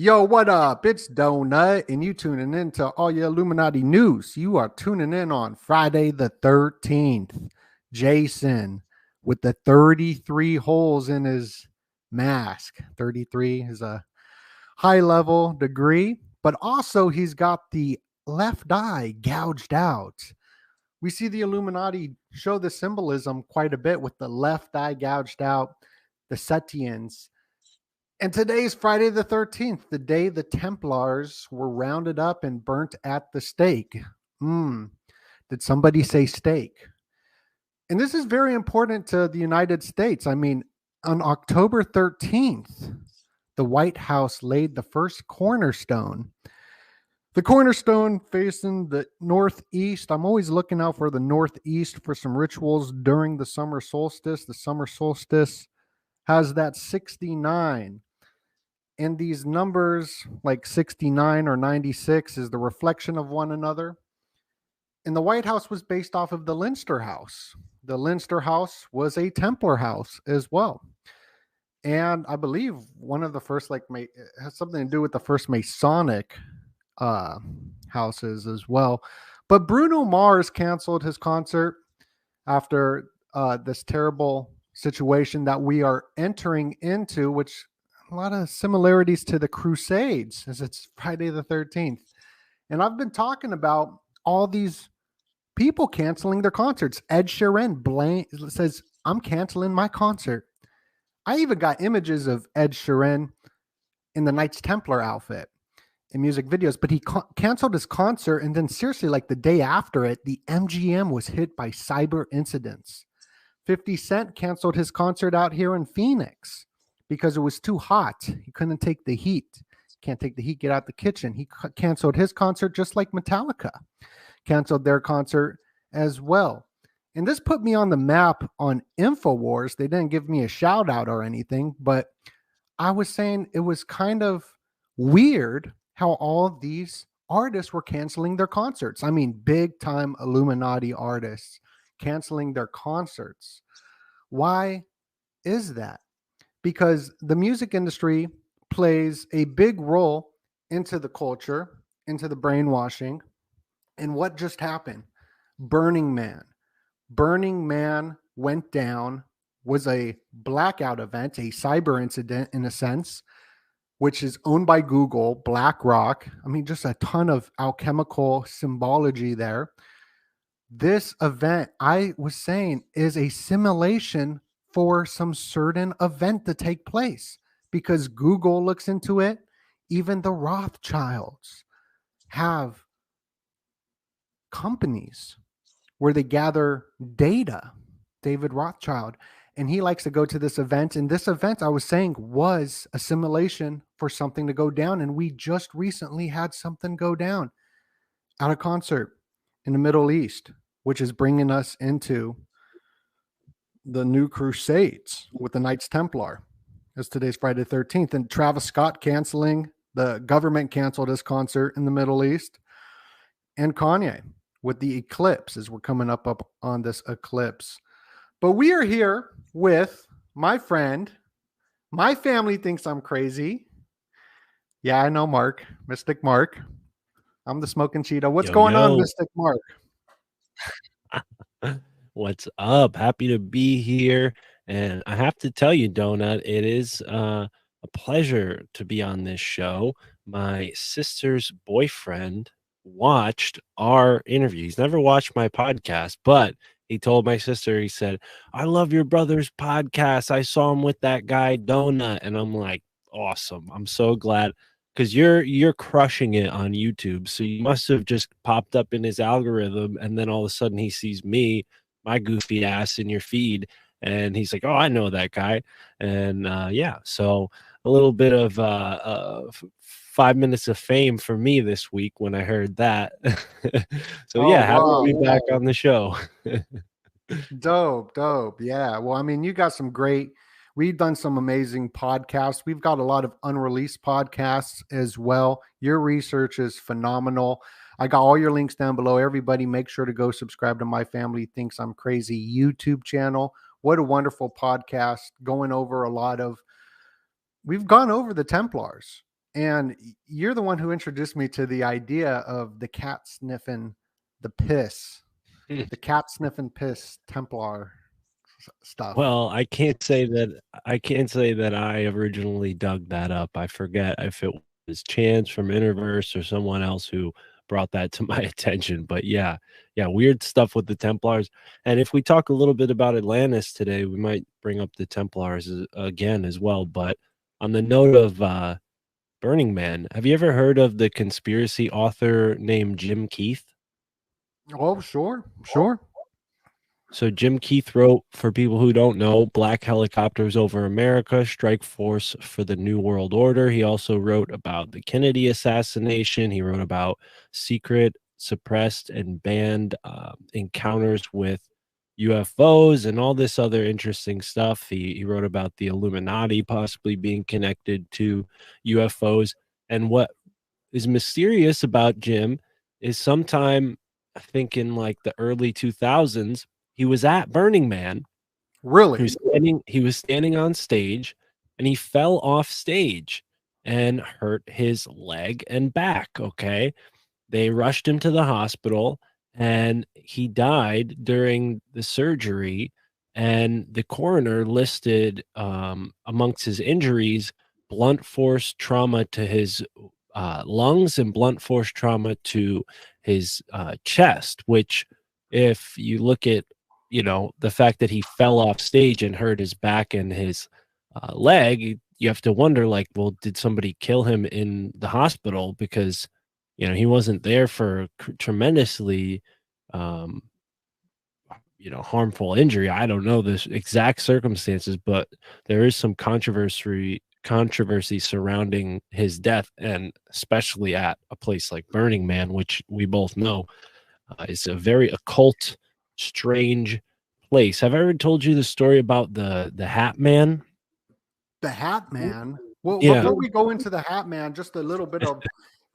Yo, what up? It's Donut, and you tuning in to all your Illuminati news. You are tuning in on Friday the 13th. Jason with the 33 holes in his mask. 33 is a high level degree, but also he's got the left eye gouged out. We see the Illuminati show the symbolism quite a bit with the left eye gouged out, the Setians. And today's Friday the 13th, the day the Templars were rounded up and burnt at the stake. Did somebody say stake? And this is very important to the United States. I mean, on October 13th, the White House laid the first cornerstone. The cornerstone facing the northeast. I'm always looking out for the northeast for some rituals during the summer solstice. The summer solstice has that 69. And these numbers like 69 or 96 is the reflection of one another. And the White House was based off of the Leinster House. The Leinster House was a Templar house as well. And I believe one of the first, it has something to do with the first Masonic houses as well. But Bruno Mars canceled his concert after this terrible situation that we are entering into, which a lot of similarities to the Crusades, as it's Friday the 13th. And I've been talking about all these people canceling their concerts. Ed Sheeran says, I'm canceling my concert. I even got images of Ed Sheeran in the Knights Templar outfit in music videos, but he canceled his concert. And then seriously, like the day after it, the MGM was hit by cyber incidents. 50 Cent canceled his concert out here in Phoenix because it was too hot. He couldn't take the heat. Can't take the heat, get out the kitchen. He canceled his concert just like Metallica canceled their concert as well. And this put me on the map on InfoWars. They didn't give me a shout out or anything, but I was saying it was kind of weird how all these artists were canceling their concerts. I mean, big time Illuminati artists canceling their concerts. Why is that? Because the music industry plays a big role into the culture, into the brainwashing. And what just happened? Burning Man. Burning Man went down, was a blackout event, a cyber incident in a sense, which is owned by Google, BlackRock. I mean, just a ton of alchemical symbology there. This event, I was saying, is a simulation for some certain event to take place because Google looks into it. Even the Rothschilds have companies where they gather data. David Rothschild, and he likes to go to this event. And this event, I was saying, was a simulation for something to go down. And we just recently had something go down at a concert in the Middle East, which is bringing us into the new Crusades with the Knights Templar. As today's Friday the 13th, and Travis Scott canceling, the government canceled his concert in the Middle East, and Kanye with the eclipse, as we're coming up on this eclipse. But we are here with my friend. My family thinks I'm crazy. Yeah, I know, Mark, Mystic Mark. I'm the smoking Cheetah. What's going on, Mystic Mark? What's up? Happy to be here. And I have to tell you, Donut, it is a pleasure to be on this show. My sister's boyfriend watched our interview. He's never watched my podcast, but he told my sister, he said, I love your brother's podcast. I saw him with that guy, Donut. And I'm like, awesome. I'm so glad because you're crushing it on YouTube. So you must have just popped up in his algorithm, and then all of a sudden he sees me, my goofy ass, in your feed, and he's like, "Oh, I know that guy." And yeah, so a little bit of 5 minutes of fame for me this week when I heard that. So yeah, happy to be back on the show. Dope. Yeah. Well, I mean, you got some great. We've done some amazing podcasts. We've got a lot of unreleased podcasts as well. Your research is phenomenal. I got all your links down below. Everybody, make sure to go subscribe to My Family Thinks I'm Crazy YouTube channel. What a wonderful podcast going over a lot of. We've gone over the Templars And you're the one who introduced me to the idea of the cat sniffing the piss, the cat sniffing piss Templar stuff. Well, I can't say that I originally dug that up. I forget if it was Chance from Interverse or someone else who brought that to my attention. But yeah, weird stuff with the Templars. And if we talk a little bit about Atlantis today, we might bring up the Templars again as well. But on the note of Burning Man, have you ever heard of the conspiracy author named Jim Keith? Oh, sure, sure. So Jim Keith wrote, for people who don't know, Black Helicopters Over America, Strike Force for the New World Order. He also wrote about the Kennedy assassination. He wrote about secret, suppressed, and banned encounters with UFOs and all this other interesting stuff. He wrote about the Illuminati possibly being connected to UFOs. And what is mysterious about Jim is sometime, I think in like the early 2000s, he was at Burning Man. Really? He was standing on stage and he fell off stage and hurt his leg and back. Okay. They rushed him to the hospital and he died during the surgery. And the coroner listed amongst his injuries blunt force trauma to his lungs and blunt force trauma to his chest, which, if you look at the fact that he fell off stage and hurt his back and his leg, you have to wonder, like, well, did somebody kill him in the hospital? Because he wasn't there for tremendously harmful injury. I don't know the exact circumstances, but there is some controversy surrounding his death, and especially at a place like Burning Man, which we both know is a very occult, strange place. Have I ever told you the story about the Hat Man? The Hat Man? Well, Yeah. before we go into the Hat Man, just a little bit of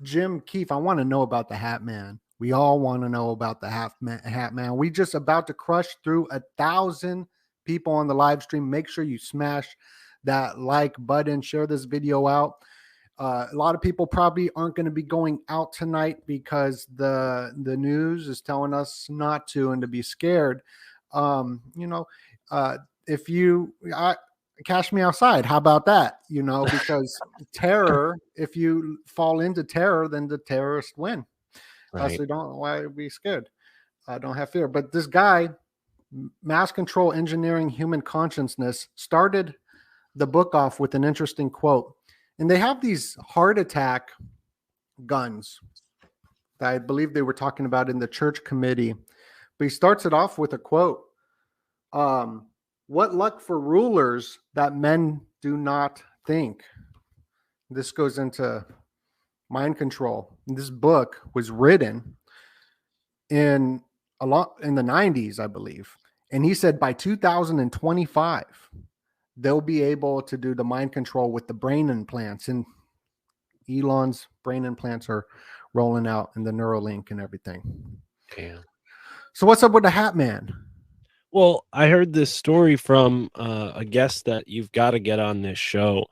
Jim Keith. I want to know about the Hat Man. We all want to know about the Hat Man. We just about to crush through 1,000 people on the live stream. Make sure you smash that like button, share this video out. A lot of people probably aren't going to be going out tonight because the news is telling us not to and to be scared. If you cash me outside, how about that? Because terror, if you fall into terror, then the terrorists win. Right. So why be scared? Don't have fear. But this guy, Mass Control Engineering Human Consciousness, started the book off with an interesting quote. And they have these heart attack guns that I believe they were talking about in the church committee. But he starts it off with a quote. What luck for rulers that men do not think. This goes into mind control. This book was written in the 90s, I believe. And he said by 2025, they'll be able to do the mind control with the brain implants. And Elon's brain implants are rolling out in the Neuralink and everything. Yeah. So what's up with the Hat Man? Well, I heard this story from a guest that you've got to get on this show.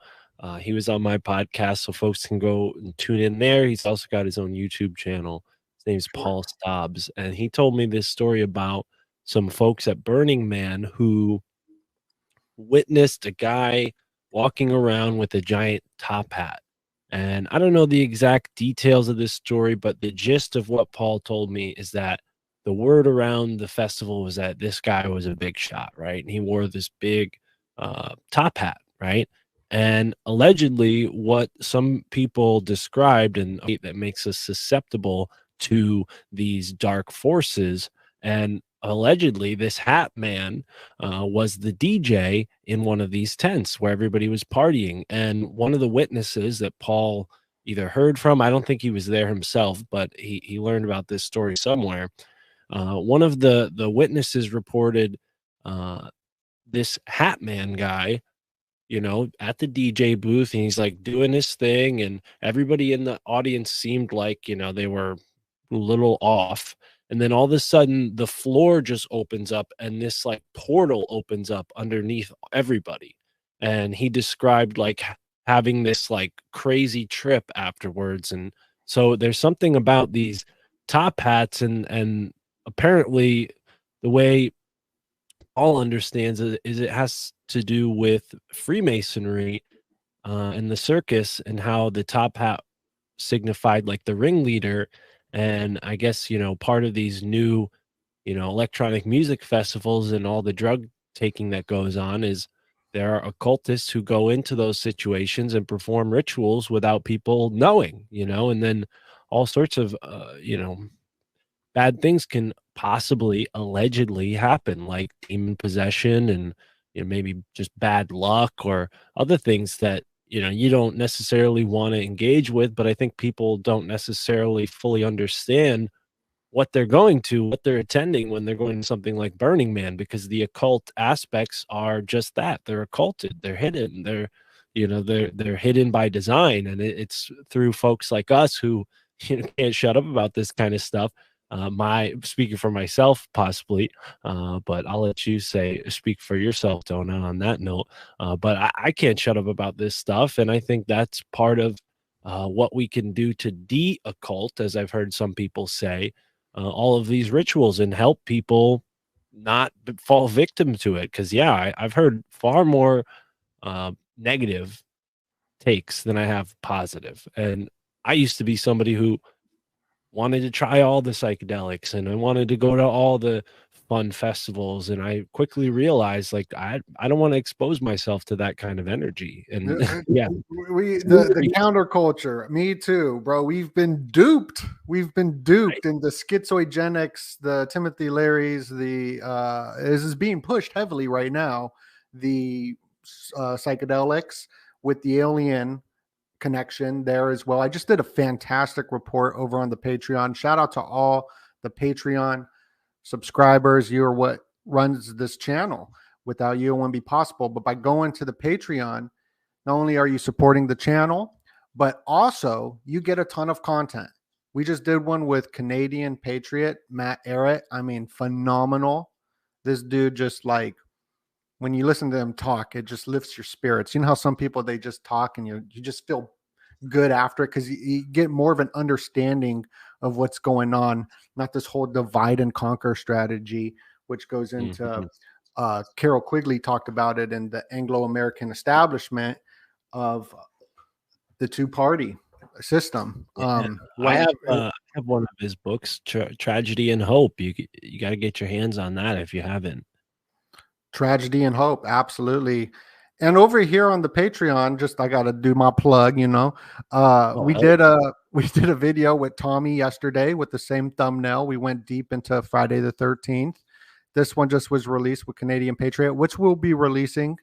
He was on my podcast, so folks can go and tune in there. He's also got his own YouTube channel. His name's Paul Stobbs. And he told me this story about some folks at Burning Man who witnessed a guy walking around with a giant top hat. And I don't know the exact details of this story, but the gist of what Paul told me is that the word around the festival was that this guy was a big shot, right? And he wore this big top hat, right? And allegedly, what some people described, and that makes us susceptible to these dark forces, and allegedly this Hat Man was the DJ in one of these tents where everybody was partying. And one of the witnesses that Paul either heard from, I don't think he was there himself, but he learned about this story somewhere. One of the witnesses reported this Hat Man guy, at the DJ booth, and he's like doing his thing, and everybody in the audience seemed like, they were a little off. And then all of a sudden the floor just opens up and this like portal opens up underneath everybody. And he described like having this like crazy trip afterwards. And so there's something about these top hats, and apparently the way Paul understands it is it has to do with Freemasonry and the circus, and how the top hat signified like the ringleader. And I guess, part of these new, electronic music festivals and all the drug taking that goes on is there are occultists who go into those situations and perform rituals without people knowing, and then all sorts of, bad things can possibly allegedly happen, like demon possession and maybe just bad luck or other things that you don't necessarily want to engage with. But I think people don't necessarily fully understand what they're going to, what they're attending when they're going to something like Burning Man, because the occult aspects are just that. They're occulted, they're hidden, they're hidden by design. And it's through folks like us who can't shut up about this kind of stuff. My speaking for myself, possibly, but I'll let you speak for yourself, Dona, on that note. But I can't shut up about this stuff, and I think that's part of what we can do to de-occult, as I've heard some people say, all of these rituals and help people not fall victim to it. Because I've heard far more negative takes than I have positive, and I used to be somebody who wanted to try all the psychedelics, and I wanted to go to all the fun festivals, and I quickly realized like I don't want to expose myself to that kind of energy. And yeah, the counterculture, me too, bro. We've been duped. right. And the schizoigenics, the Timothy Leary's, this is being pushed heavily right now. The psychedelics with the alien connection there as well. I just did a fantastic report over on the Patreon. Shout out to all the Patreon subscribers. You are what runs this channel. Without you, it wouldn't be possible. But by going to the Patreon, not only are you supporting the channel, but also you get a ton of content. We just did one with Canadian Patriot Matt Ehret. I mean, phenomenal. This dude just like, when you listen to them talk, it just lifts your spirits. You know how some people, they just talk and you just feel good after it because you get more of an understanding of what's going on, not this whole divide and conquer strategy, which goes into Carol Quigley talked about it in the Anglo-American establishment of the two-party system. Yeah. I have one of his books, Tragedy and Hope. You got to get your hands on that if you haven't. Tragedy and Hope, absolutely. And over here on the Patreon, just I got to do my plug, we did a video with Tommy yesterday with the same thumbnail. We went deep into Friday the 13th. This one just was released with Canadian Patriot, which we'll be releasing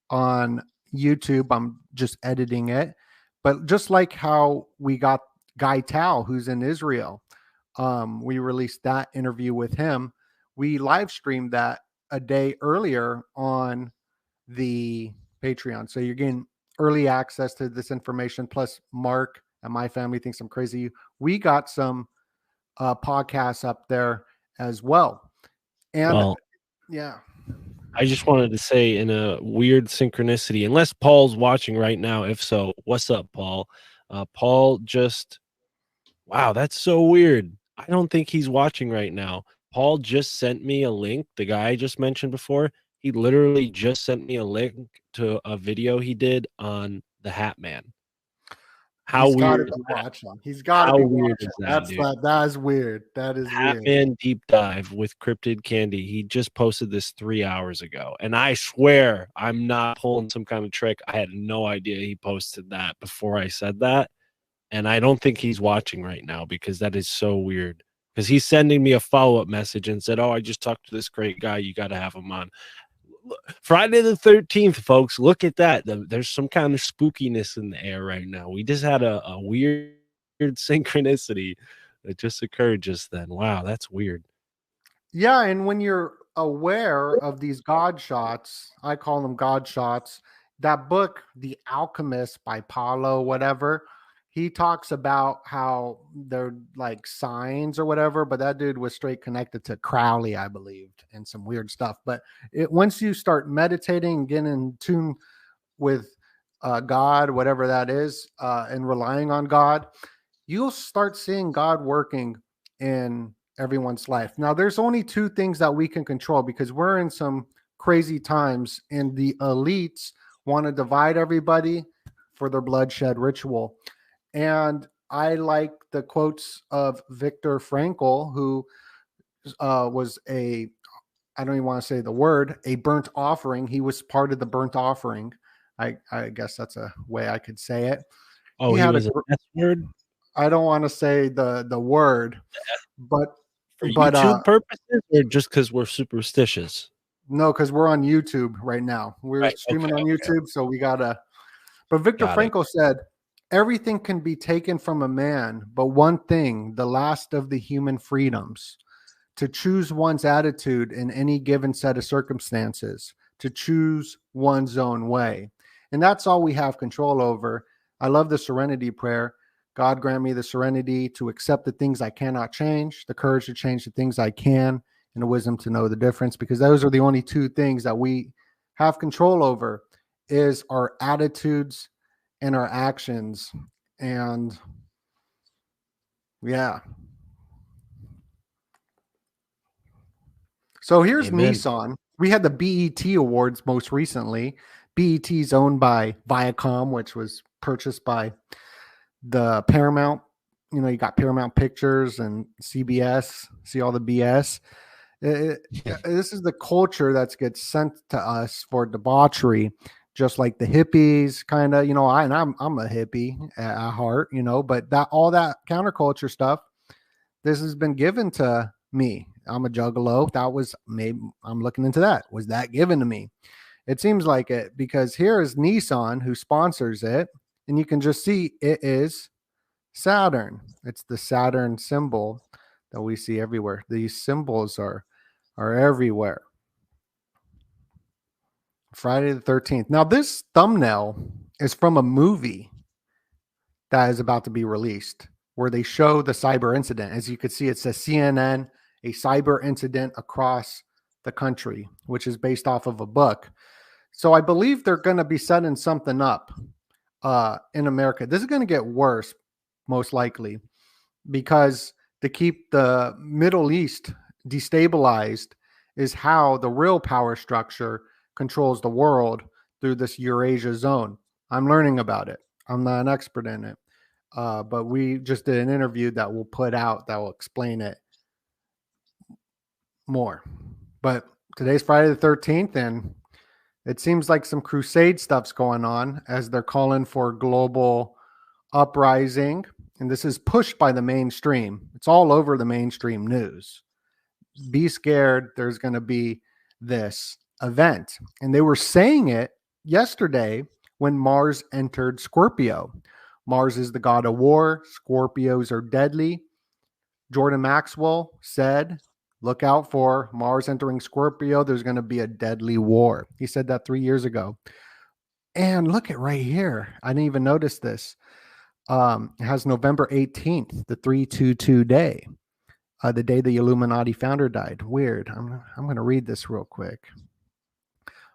on YouTube. I'm just editing it. But just like how we got Guy Tao, who's in Israel, we released that interview with him. We live streamed that a day earlier on the Patreon. So you're getting early access to this information. Plus, Mark and my family thinks I'm crazy. We got some podcasts up there as well. And yeah. I just wanted to say, in a weird synchronicity, unless Paul's watching right now, if so, what's up, Paul? Paul just, wow, that's so weird. I don't think he's watching right now. Paul just sent me a link. The guy I just mentioned before, he literally just sent me a link to a video he did on the Hat Man. How weird is that? He's got to be watching. That is weird. That is Hat weird. Man deep dive with Cryptid Candy. He just posted this 3 hours ago, and I swear I'm not pulling some kind of trick. I had no idea he posted that before I said that, and I don't think he's watching right now because that is so weird. Because he's sending me a follow-up message and said, "Oh, I just talked to this great guy. You got to have him on." Friday the 13th, folks. Look at that. There's some kind of spookiness in the air right now. We just had a weird synchronicity that just occurred just then. Wow, that's weird. Yeah, and when you're aware of these God shots, I call them God shots. That book, The Alchemist by Paulo, whatever, he talks about how they're like signs or whatever, but that dude was straight connected to Crowley, I believed, and some weird stuff. But once you start meditating and getting in tune with God, whatever that is, and relying on God, you'll start seeing God working in everyone's life. Now, there's only two things that we can control because we're in some crazy times, and the elites want to divide everybody for their bloodshed ritual. And I like the quotes of Viktor Frankl, who was I don't even want to say the word, a burnt offering. He was part of the burnt offering. I guess that's a way I could say it. Oh, he was an S word? I don't want to say the word, but for YouTube purposes, or just because we're superstitious? No, because we're on YouTube right now. We're streaming on YouTube, so we gotta. But Viktor Frankl said, "Everything can be taken from a man, but one thing, the last of the human freedoms, to choose one's attitude in any given set of circumstances, to choose one's own way." And that's all we have control over. I love the serenity prayer. God grant me the serenity to accept the things I cannot change, the courage to change the things I can, and the wisdom to know the difference, because those are the only two things that we have control over, is our attitudes and our actions. And yeah. So here's Amen. Nissan. We had the BET Awards most recently. BET is owned by Viacom, which was purchased by the Paramount. You know, you got Paramount Pictures and CBS. See all the BS. This is the culture that gets sent to us for debauchery, just like the hippies, kind of. You know, I'm a hippie at heart. You know, but that all that counterculture stuff, this has been given to me. I'm a juggalo. That was maybe I'm looking into that. Was that given to me? It seems like it, because here is Nissan who sponsors it, and you can just see it is Saturn. It's the Saturn symbol that we see everywhere. These symbols are everywhere. Friday the 13th. Now, this thumbnail is from a movie that is about to be released, where they show the cyber incident. As you can see, it says CNN, a cyber incident across the country, which is based off of a book. So I believe they're going to be setting something up in America. This is going to get worse, most likely, because to keep the Middle East destabilized is how the real power structure controls the world through this Eurasia zone. I'm learning about it. I'm not an expert in it. But we just did an interview that we'll put out that will explain it more. But today's Friday the 13th, and it seems like some crusade stuff's going on as they're calling for global uprising. And this is pushed by the mainstream. It's all over the mainstream news. Be scared. There's going to be this event. And they were saying it yesterday when Mars entered Scorpio. Mars is the god of war. Scorpios are deadly. Jordan Maxwell said, look out for Mars entering Scorpio. There's going to be a deadly war. He said that 3 years ago. And look at right here. I didn't even notice this. It has November 18th, the 322 day, the day the Illuminati founder died. Weird. I'm going to read this real quick.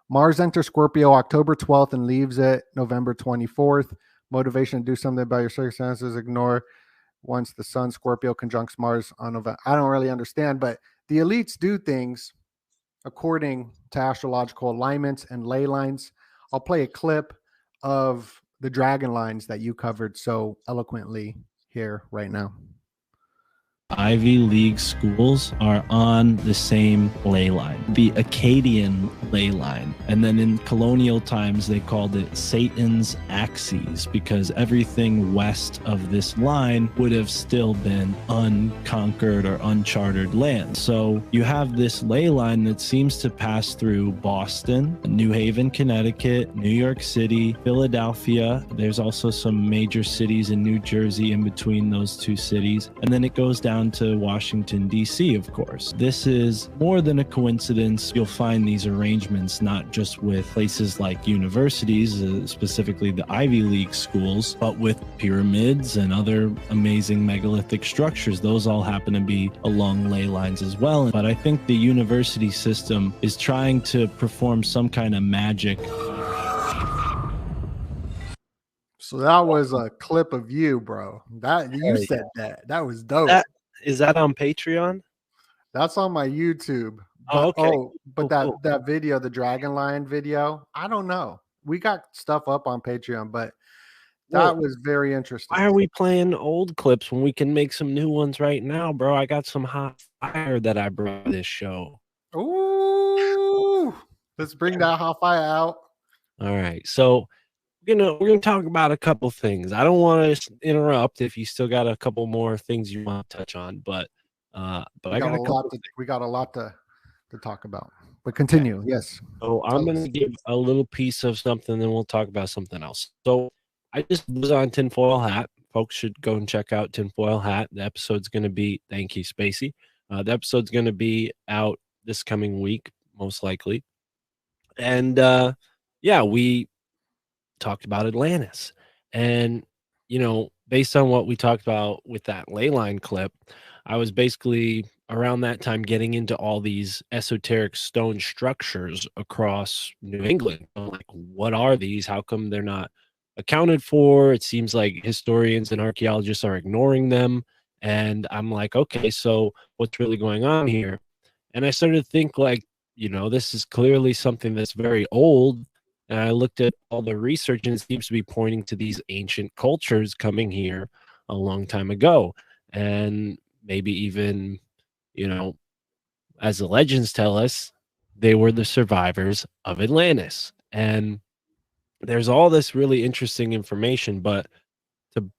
Mars enters Scorpio October 12th and leaves it November 24th. Motivation to do something about your circumstances. Ignore once the sun Scorpio conjuncts Mars on November. I don't really understand, but the elites do things according to astrological alignments and ley lines. I'll play a clip of the dragon lines that you covered so eloquently here right now. Ivy League schools are on the same ley line, the Akkadian ley line. And then in colonial times, they called it Satan's axes, because everything west of this line would have still been unconquered or uncharted land. So you have this ley line that seems to pass through Boston, New Haven, Connecticut, New York City, Philadelphia. There's also some major cities in New Jersey in between those two cities. And then it goes down to Washington, D.C., of course. This is more than a coincidence. You'll find these arrangements not just with places like universities, specifically the Ivy League schools, but with pyramids and other amazing megalithic structures. Those all happen to be along ley lines as well. But I think the university system is trying to perform some kind of magic. So that was a clip of you, bro. That you Hell said that. That was dope. That is that on Patreon? That's on my YouTube. Oh, But okay. but Cool, cool. that video, the Dragon Lion video, I don't know. We got stuff up on Patreon, but Well, that was very interesting. why are we playing old clips when we can make some new ones right now, bro? I got some hot fire that I brought to this show. Ooh, let's bring that hot fire out. All right. So we're gonna talk about a couple things. I don't want to interrupt if you still got a couple more things you want to touch on, but We I got got a a couple. lot to we got a lot to talk about. But continue. Yes. So I'm Tell gonna us. give a little piece of something, then we'll talk about something else. So I just was on Tinfoil Hat. Folks should go and check out Tinfoil Hat. The episode's gonna be thank you, Spacey. The episode's gonna be out this coming week, most likely. And yeah, we talked about Atlantis. And, based on what we talked about with that leyline clip, I was basically around that time getting into all these esoteric stone structures across New England. I'm like, what are these? How come they're not accounted for? It seems like historians and archaeologists are ignoring them. And I'm like, okay, so what's really going on here? And I started to think like, this is clearly something that's very old. And I looked at all the research, and it seems to be pointing to these ancient cultures coming here a long time ago. And maybe even, you know, as the legends tell us, they were the survivors of Atlantis. And there's all this really interesting information, but to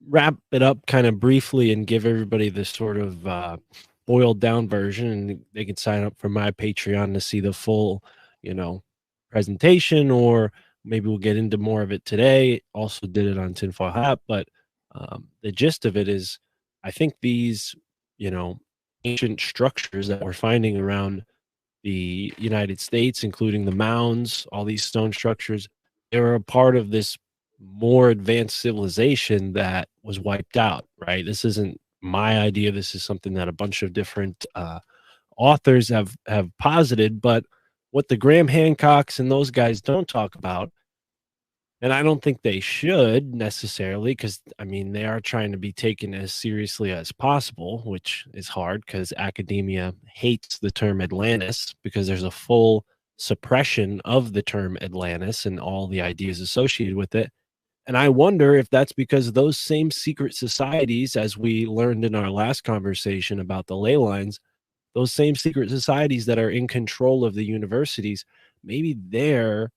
wrap it up kind of briefly and give everybody this sort of boiled down version, and they can sign up for my Patreon to see the full, you know, presentation, or maybe we'll get into more of it today. Also did it on Tinfoil Hat, but the gist of it is, I think these, ancient structures that we're finding around the United States, including the mounds, all these stone structures, they were a part of this more advanced civilization that was wiped out, right? This isn't my idea. This is something that a bunch of different authors have posited, but what the Graham Hancocks and those guys don't talk about, and I don't think they should necessarily, because I mean they are trying to be taken as seriously as possible, which is hard because academia hates the term Atlantis because there's a full suppression of the term Atlantis and all the ideas associated with it. And I wonder if that's because those same secret societies, as we learned in our last conversation about the ley lines, those same secret societies that are in control of the universities, maybe they're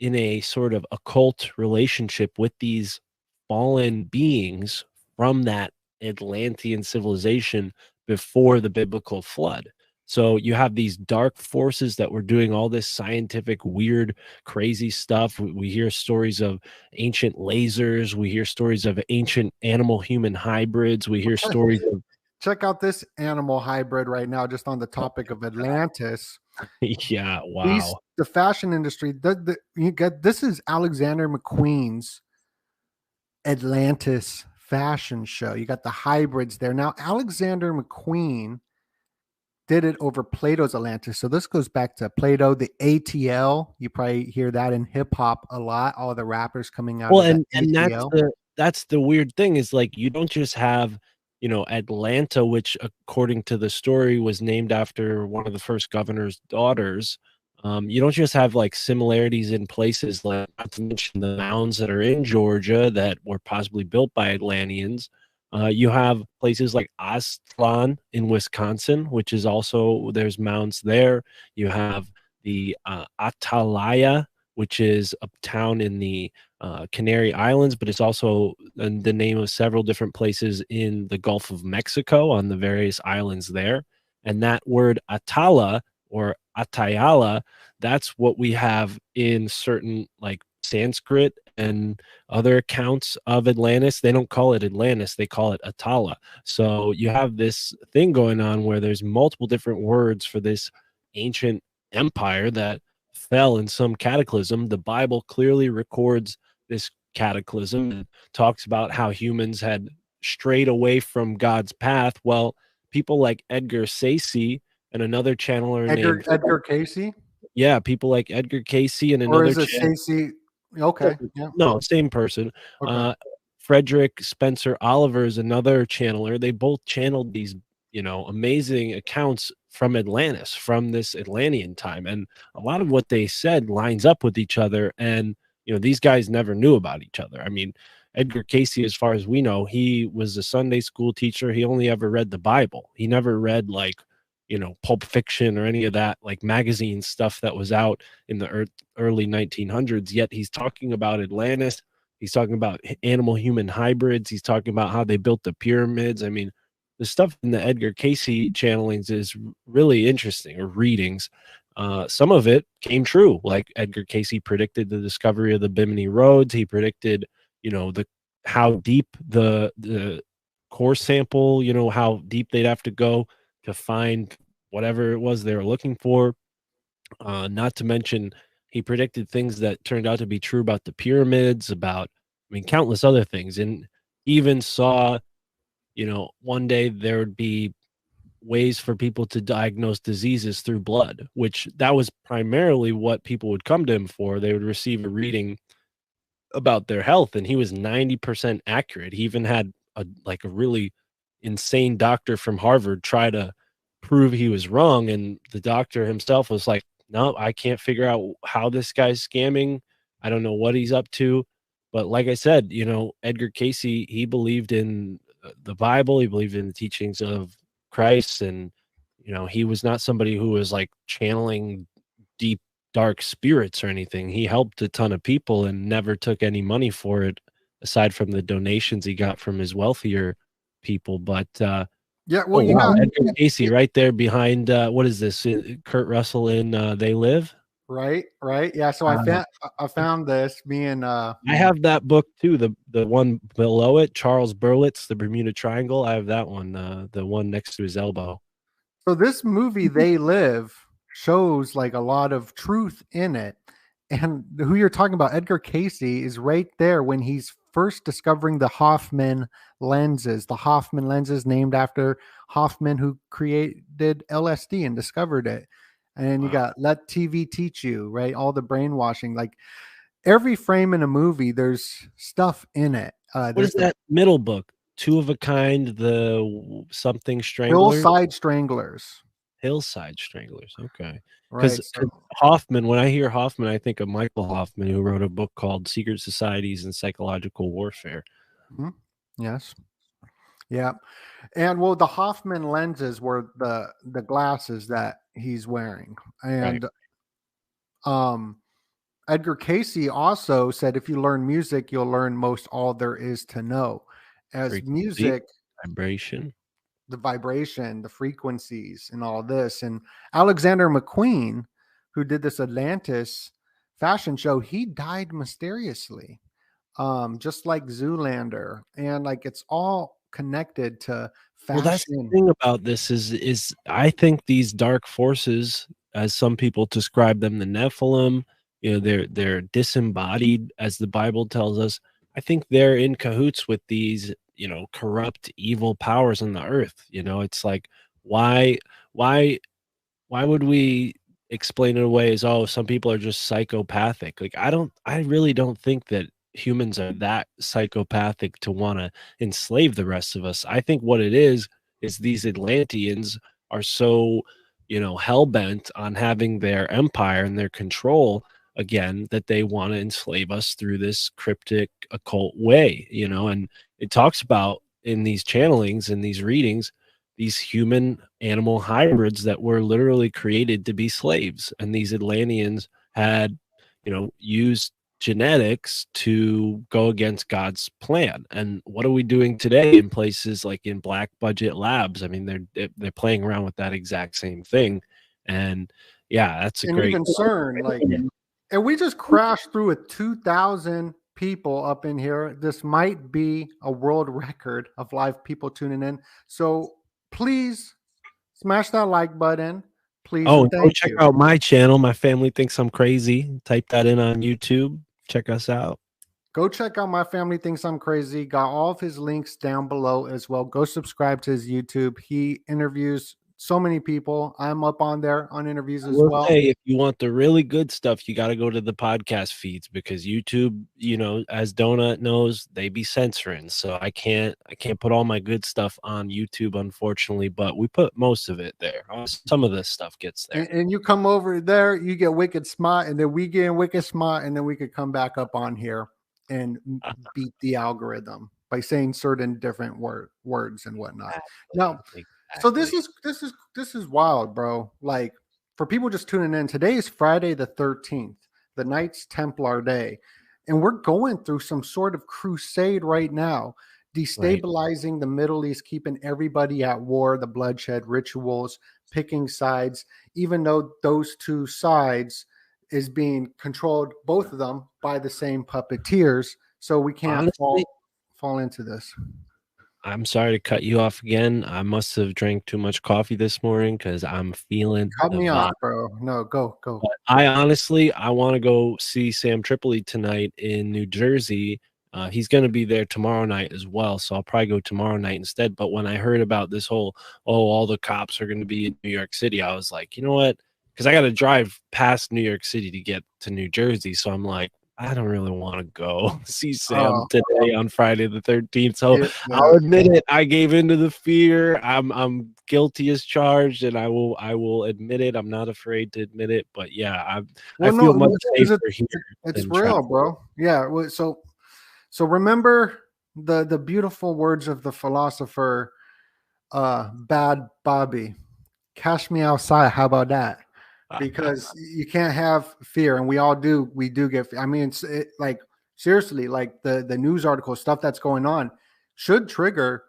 in a sort of occult relationship with these fallen beings from that Atlantean civilization before the biblical flood. So you have these dark forces that were doing all this scientific, weird, crazy stuff. We hear stories of ancient lasers. We hear stories of ancient animal human hybrids. We hear stories of. Check out this animal hybrid right now, just on the topic of Atlantis. Yeah, wow. The fashion industry, you get this is Alexander McQueen's Atlantis fashion show. You got the hybrids there. Now, Alexander McQueen did it over Plato's Atlantis. So this goes back to Plato, the ATL. You probably hear that in hip hop a lot. All the rappers coming out Well, of and ATL. that's the weird thing is like you don't just have, Atlanta, which according to the story was named after one of the first governor's daughters. You don't just have like similarities in places, like not to mention the mounds that are in Georgia that were possibly built by Atlanteans. You have places like Aztlan in Wisconsin, which is also there's mounds there. You have the Atalaya, which is a town in the Canary Islands, but it's also the name of several different places in the Gulf of Mexico on the various islands there. And that word Atala or Atayala, that's what we have in certain like Sanskrit and other accounts of Atlantis. They don't call it Atlantis, they call it Atala. So you have this thing going on where there's multiple different words for this ancient empire that fell in some cataclysm. The Bible clearly records this cataclysm and talks about how humans had strayed away from God's path. Well, people like Edgar Cayce and another channeler named Edgar Casey, yeah, people like Edgar Cayce and or another is it Stacey? Okay. Yeah. No, same person. Okay. Frederick Spencer Oliver is another channeler. They both channeled these, amazing accounts from Atlantis, from this Atlantean time. And a lot of what they said lines up with each other. And, these guys never knew about each other. I mean, Edgar Casey, as far as we know, he was a Sunday school teacher. He only ever read the Bible. He never read like, Pulp Fiction or any of that like magazine stuff that was out in the early 1900s. Yet he's talking about Atlantis. He's talking about animal human hybrids. He's talking about how they built the pyramids. I mean, the stuff in the Edgar Casey channelings is really interesting, or readings. Some of it came true. Like Edgar Casey predicted the discovery of the Bimini roads. He predicted, the how deep the core sample, how deep they'd have to go to find whatever it was they were looking for. Not to mention, he predicted things that turned out to be true about the pyramids, about, I mean, countless other things, and even saw, one day there would be ways for people to diagnose diseases through blood, which that was primarily what people would come to him for. They would receive a reading about their health, and he was 90% accurate. He even had a really insane doctor from Harvard try to prove he was wrong, and the doctor himself was like, no, I can't figure out how this guy's scamming. I don't know what he's up to. But like I said, Edgar Casey, he believed in the Bible. He believed in the teachings of Christ. And, he was not somebody who was like channeling deep, dark spirits or anything. He helped a ton of people and never took any money for it, aside from the donations he got from his wealthier people. But, Yeah. oh, Well, wow. Edgar Casey right there behind, what is this? Kurt Russell in They Live? right. Right. Yeah. So I found this. Me and I have that book too, the one below it, Charles Berlitz, The Bermuda Triangle. I have that one, the one next to his elbow. so this movie They Live shows like a lot of truth in it. And who you're talking about, Edgar Casey, is right there when he's first discovering the Hoffman lenses. The Hoffman lenses named after Hoffman, who created LSD and discovered it. And you Wow. got Let TV Teach You, right? All the brainwashing. Like every frame in a movie, there's stuff in it. What is There's the that middle book? Two of a Kind, the something Strangler? Hillside Stranglers, Hillside Stranglers. Okay. Because right? So, Hoffman, when I hear Hoffman, I think of Michael Hoffman, who wrote a book called Secret Societies and Psychological Warfare. mhm, yes. Yeah. And well, the Hoffman lenses were the glasses that he's wearing. Right. And um Edgar Casey also said if you learn music, you'll learn most all there is to know. As Frequency, music, vibration. the vibration, the frequencies, and all this. And Alexander McQueen, who did this Atlantis fashion show, he died mysteriously, just like Zoolander. And like it's all connected to Well, that's the fashion. thing about this is I think these dark forces, as some people describe them, the Nephilim, they're disembodied, as the Bible tells us. I think they're in cahoots with these, corrupt, evil powers on the earth. It's like, why, why, why would we explain it away as, oh, some people are just psychopathic? Like, I really don't think that humans are that psychopathic to want to enslave the rest of us. I think what it is these Atlanteans are so, hell bent on having their empire and their control again, that they want to enslave us through this cryptic occult way, and it talks about in these channelings and these readings these human animal hybrids that were literally created to be slaves. And these Atlanteans had, used genetics to go against God's plan. And what are we doing today in places like in black budget labs? I mean, they're playing around with that exact same thing. And yeah, that's a And great. even CERN, like, and we just crashed through with 2,000 people up in here. This might be a world record of live people tuning in. So please smash that like button, please, Oh, and and go thank check you. out my channel. My family thinks I'm crazy. Type that in on YouTube. Check us out. Go check out My Family Thinks I'm Crazy. Got all of his links down below as well. Go subscribe to his YouTube. He interviews so many people. I'm up on there on interviews I as will well. say, if you want the really good stuff, you got to go to the podcast feeds because YouTube, as Donut knows, they be censoring. So I can't put all my good stuff on YouTube, unfortunately, but we put most of it there. Some of this stuff gets there. And you come over there, you get wicked smart, and then we get wicked smart, and then we could come back up on here and beat the algorithm by saying certain different words and whatnot. Now, so this is wild, bro. Like, for people just tuning in, today is Friday the 13th, the Knights Templar Day, and we're going through some sort of crusade right now, destabilizing the Middle East, keeping everybody at war, the bloodshed, rituals, picking sides, even though those two sides is being controlled, both of them, by the same puppeteers. So we can't fall into this. I'm sorry to cut you off again. I must have drank too much coffee this morning because I'm feeling Cut me off, bro. No, go. But I want to go see Sam Tripoli tonight in New Jersey. He's going to be there tomorrow night as well, so I'll probably go tomorrow night instead. But when I heard about this whole, all the cops are going to be in New York City, I was like, you know what? Because I got to drive past New York City to get to New Jersey, so I'm like, I don't really want to go see Sam today on Friday the 13th. So I'll admit it. I gave into the fear. I'm guilty as charged, and I will admit it. I'm not afraid to admit it. But yeah, I feel much safer here. It's real, bro. Yeah. So remember the beautiful words of the philosopher Bad Bobby. Cash me outside. How about that? Because you can't have fear, and we do get fear. I mean, like, seriously, like the news article stuff that's going on should trigger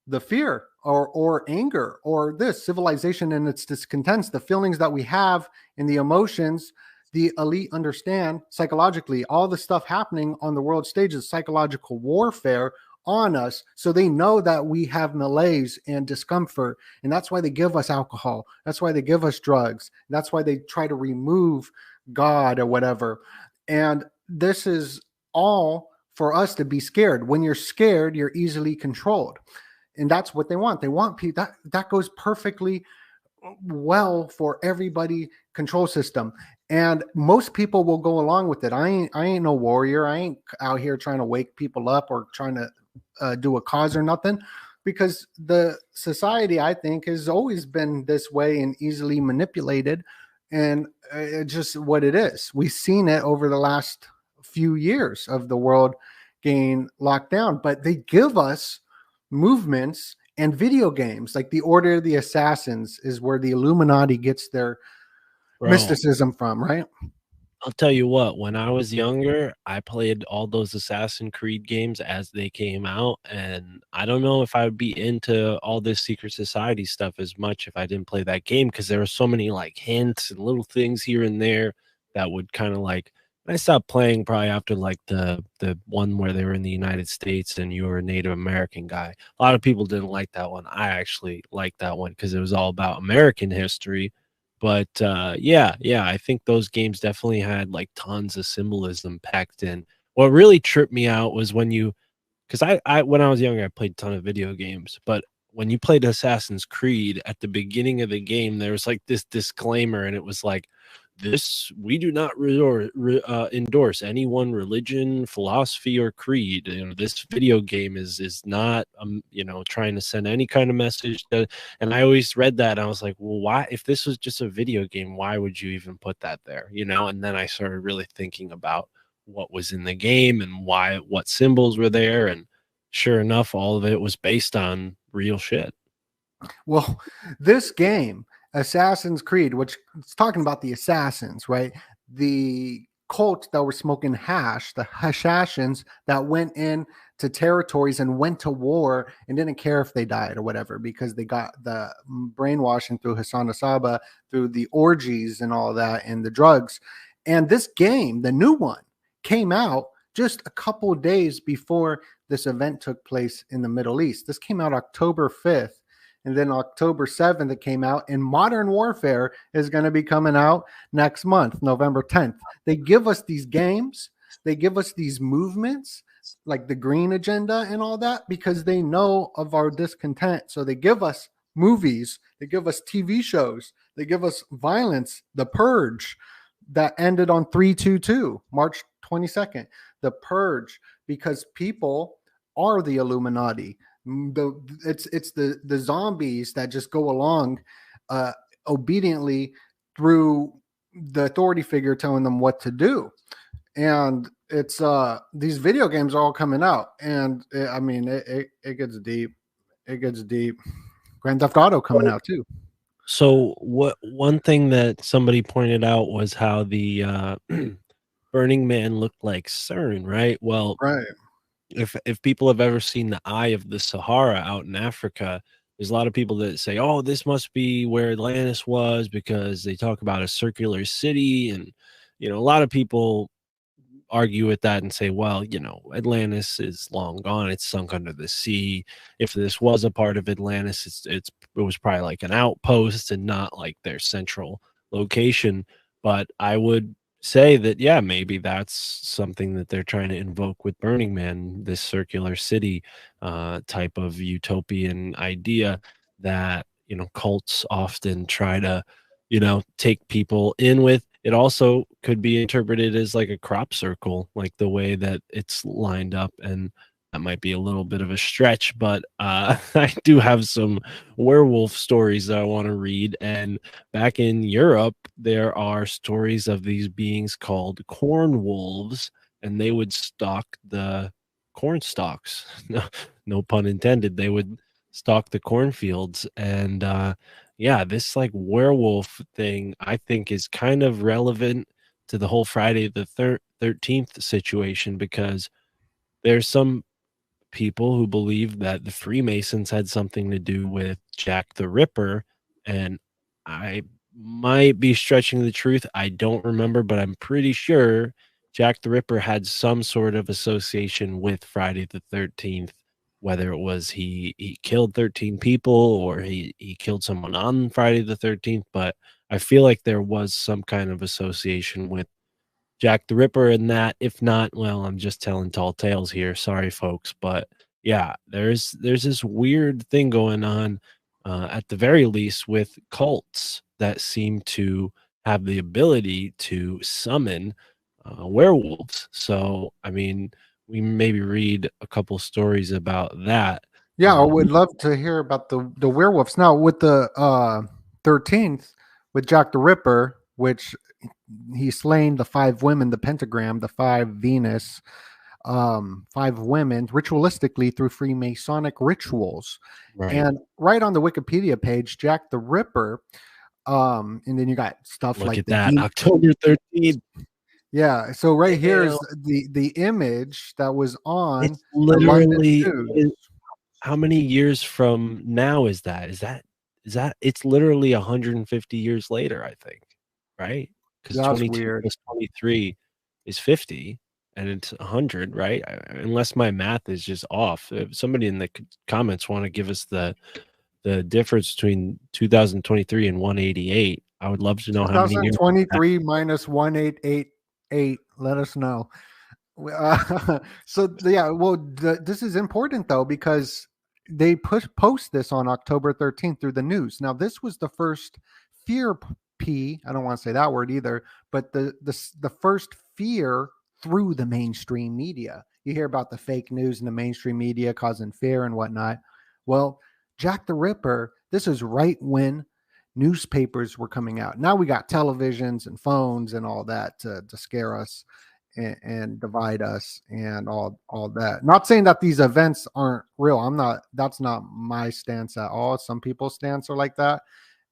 the fear or anger or this civilization and its discontents, the feelings that we have and the emotions. The elite understand psychologically all the stuff happening on the world stage is psychological warfare on us, so they know that we have malaise and discomfort, and that's why they give us alcohol, that's why they give us drugs, that's why they try to remove God or whatever. And this is all for us to be scared. When you're scared, you're easily controlled, and that's what they want. They want people that goes perfectly well for everybody control system, and most people will go along with it. I ain't no warrior. I ain't out here trying to wake people up or trying to do a cause or nothing, because the society, I think, has always been this way and easily manipulated, and it's just what it is. We've seen it over the last few years of the world getting locked down, but they give us movements and video games like the Order of the Assassins is where the Illuminati gets their mysticism from, right? I'll tell you what, when I was younger, I played all those Assassin's Creed games as they came out, and I don't know if I would be into all this secret society stuff as much if I didn't play that game, because there were so many like hints and little things here and there that would kind of like, I stopped playing probably after like the one where they were in the United States and you were a Native American guy. A lot of people didn't like that one. I actually liked that one because it was all about American history. But yeah, I think those games definitely had like tons of symbolism packed in. What really tripped me out was because I when I was younger, I played a ton of video games, but when you played Assassin's Creed at the beginning of the game, there was like this disclaimer, and it was like, we do not endorse any one religion, philosophy, or creed. This video game is not trying to send any kind of message and I always read that and I was like, well, why, if this was just a video game, why would you even put that there? And then I started really thinking about what was in the game and what symbols were there, and sure enough, all of it was based on real shit. Well, this game, Assassin's Creed, which is talking about the assassins, right? The cult that were smoking hash, the Hashashins that went in to territories and went to war and didn't care if they died or whatever, because they got the brainwashing through Hassan Asaba, through the orgies and all that and the drugs. And this game, the new one, came out just a couple days before this event took place in the Middle East. This came out October 5th. And then October 7th, it came out, and Modern Warfare is going to be coming out next month, November 10th. They give us these games. They give us these movements, like the green agenda and all that, because they know of our discontent. So they give us movies. They give us TV shows. They give us violence. The Purge that ended on 3/22, March 22nd. The Purge, because people are the Illuminati. It's the zombies that just go along obediently through the authority figure telling them what to do. And it's these video games are all coming out, and it gets deep. It gets deep. Grand Theft Auto coming out too. So what one thing that somebody pointed out was how the Burning Man looked like CERN, right? Well, Right. if people have ever seen the Eye of the Sahara out in Africa, there's a lot of people that say, "Oh, this must be where Atlantis was," because they talk about a circular city, and a lot of people argue with that and say, well, Atlantis is long gone. It's sunk under the sea. If this was a part of Atlantis, it was probably like an outpost and not like their central location. But I would say that, yeah, maybe that's something that they're trying to invoke with Burning Man, this circular city type of utopian idea that, cults often try to, take people in with. It also could be interpreted as like a crop circle, like the way that it's lined up, and that might be a little bit of a stretch, but I do have some werewolf stories that I want to read. And back in Europe, there are stories of these beings called corn wolves, and they would stalk the corn stalks. No pun intended. They would stalk the cornfields, and yeah, this like werewolf thing, I think, is kind of relevant to the whole Friday the 13th situation, because there's some people who believe that the Freemasons had something to do with Jack the Ripper. And I might be stretching the truth. I don't remember, but I'm pretty sure Jack the Ripper had some sort of association with Friday the 13th, whether it was he killed 13 people or he killed someone on Friday the 13th. But I feel like there was some kind of association with Jack the Ripper in that. If not, well, I'm just telling tall tales here. Sorry, folks, but yeah, there's this weird thing going on, at the very least, with cults that seem to have the ability to summon werewolves. So, I mean, we maybe read a couple stories about that. Yeah, I Uh, would love to hear about the werewolves. Now with the 13th, with Jack the Ripper, which he slain the five women, the pentagram, the five Venus, five women ritualistically through Freemasonic rituals. right. And right on the Wikipedia page, Jack the Ripper, and then you got stuff Look like at the that, October 13th. yeah. So right here is Damn. the image that was on It's the London literally News. how many years from now is that? Is that it's literally 150 years later, I think, right? Because That's 22 weird. plus 23 is 50, and it's 100, right? Unless my math is just off. If somebody in the comments want to give us the difference between 2023 and 188, I would love to know how many years. 2023 minus 1888. Let us know. So yeah, well, this is important though because they post this on October 13th through the news. Now, this was the first fear p. I don't want to say that word either, but the first fear through the mainstream media. You hear about the fake news in the mainstream media causing fear and whatnot. Well, Jack the Ripper. This is right when newspapers were coming out. Now we got televisions and phones and all that to scare us and divide us and all that. Not saying that these events aren't real. I'm not. That's not my stance at all. Some people's stance are like that,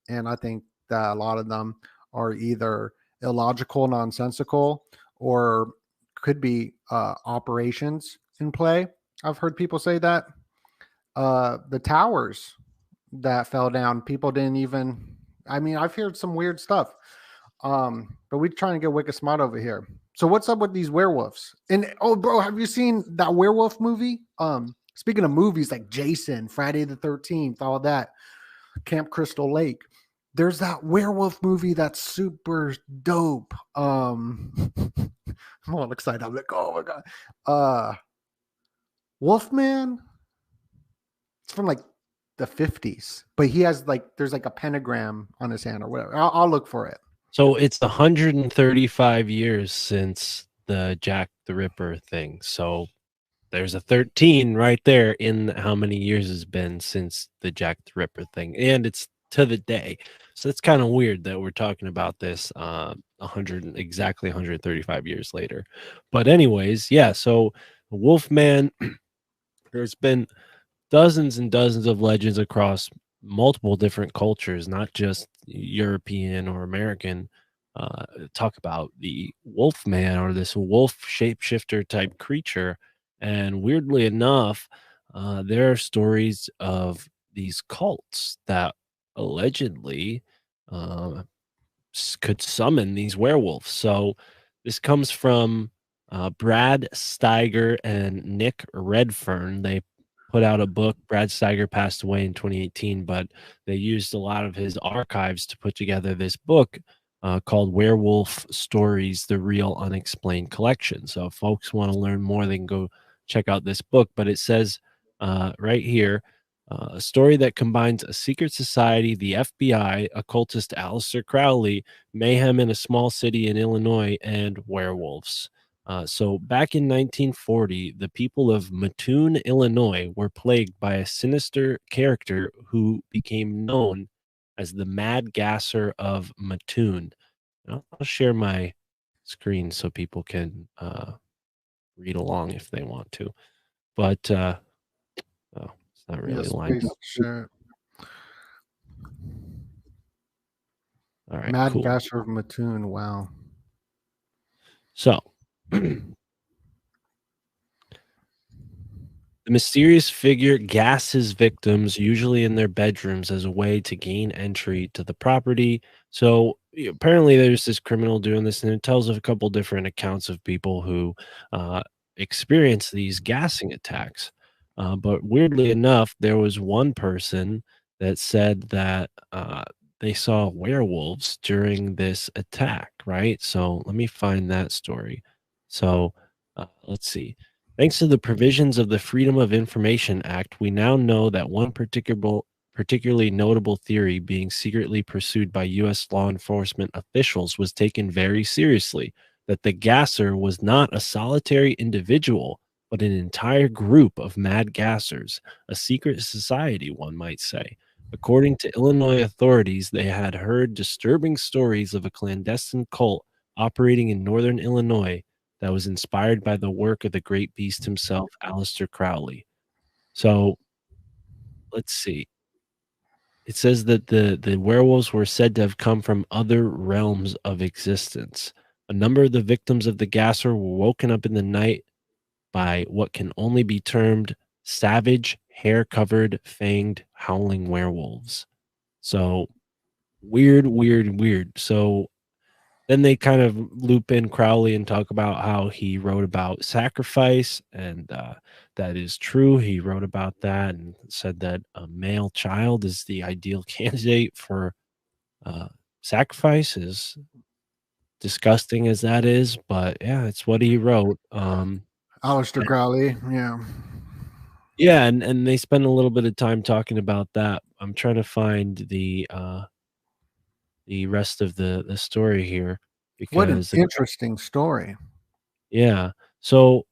and I think that a lot of them are either illogical, nonsensical, or could be operations in play. I've heard people say that the towers that fell down, people didn't even. I mean, I've heard some weird stuff. But we're trying to get wicked smart over here. So what's up with these werewolves? And oh, bro, have you seen that werewolf movie? Speaking of movies like Jason, Friday the 13th, all that, Camp Crystal Lake. There's that werewolf movie that's super dope. I'm all excited. I'm like, oh my god. Wolfman. It's from like the 50s, but he has like there's like a pentagram on his hand or whatever. I'll look for it. So it's 135 years since the Jack the Ripper thing. So there's a 13 right there in how many years it's been since the Jack the Ripper thing, and it's to the day. So it's kind of weird that we're talking about this 135 years later. But anyways, yeah. So Wolfman, there's been dozens and dozens of legends across multiple different cultures, not just European or American. Talk about the Wolfman or this wolf shapeshifter type creature. And weirdly enough, there are stories of these cults that allegedly uh, could summon these werewolves. So this comes from Brad Steiger and Nick Redfern. They put out a book. Brad Steiger passed away in 2018, but they used a lot of his archives to put together this book called Werewolf Stories: The Real Unexplained Collection. So if folks want to learn more, they can go check out this book. But it says right here, a story that combines a secret society, the FBI, occultist Aleister Crowley, mayhem in a small city in Illinois, and werewolves. So back in 1940, the people of Mattoon, Illinois, were plagued by a sinister character who became known as the Mad Gasser of Mattoon. I'll share my screen so people can read along if they want to. But oh, it's not really Yes, lined please up. share it. All right, Mad cool. Gasser of Mattoon. Wow. So, the mysterious figure gasses victims, usually in their bedrooms, as a way to gain entry to the property. So, apparently, there's this criminal doing this, and it tells of a couple different accounts of people who experience these gassing attacks. But weirdly enough, there was one person that said that they saw werewolves during this attack, right? So let me find that story. So let's see. Thanks to the provisions of the Freedom of Information Act, we now know that one particularly notable theory being secretly pursued by U.S. law enforcement officials was taken very seriously, that the gasser was not a solitary individual, but an entire group of mad gassers, a secret society, one might say. According to Illinois authorities, they had heard disturbing stories of a clandestine cult operating in northern Illinois that was inspired by the work of the great beast himself, Aleister Crowley. So let's see. It says that the werewolves were said to have come from other realms of existence. A number of the victims of the gasser were woken up in the night by what can only be termed savage, hair-covered, fanged, howling werewolves. So weird, weird, weird. So then they kind of loop in Crowley and talk about how he wrote about sacrifice, and that is true. He wrote about that and said that a male child is the ideal candidate for sacrifice, as disgusting as that is. But yeah, it's what he wrote. Aleister Crowley. Yeah. Yeah, and they spend a little bit of time talking about that. I'm trying to find the rest of the story here What an because interesting story. yeah. So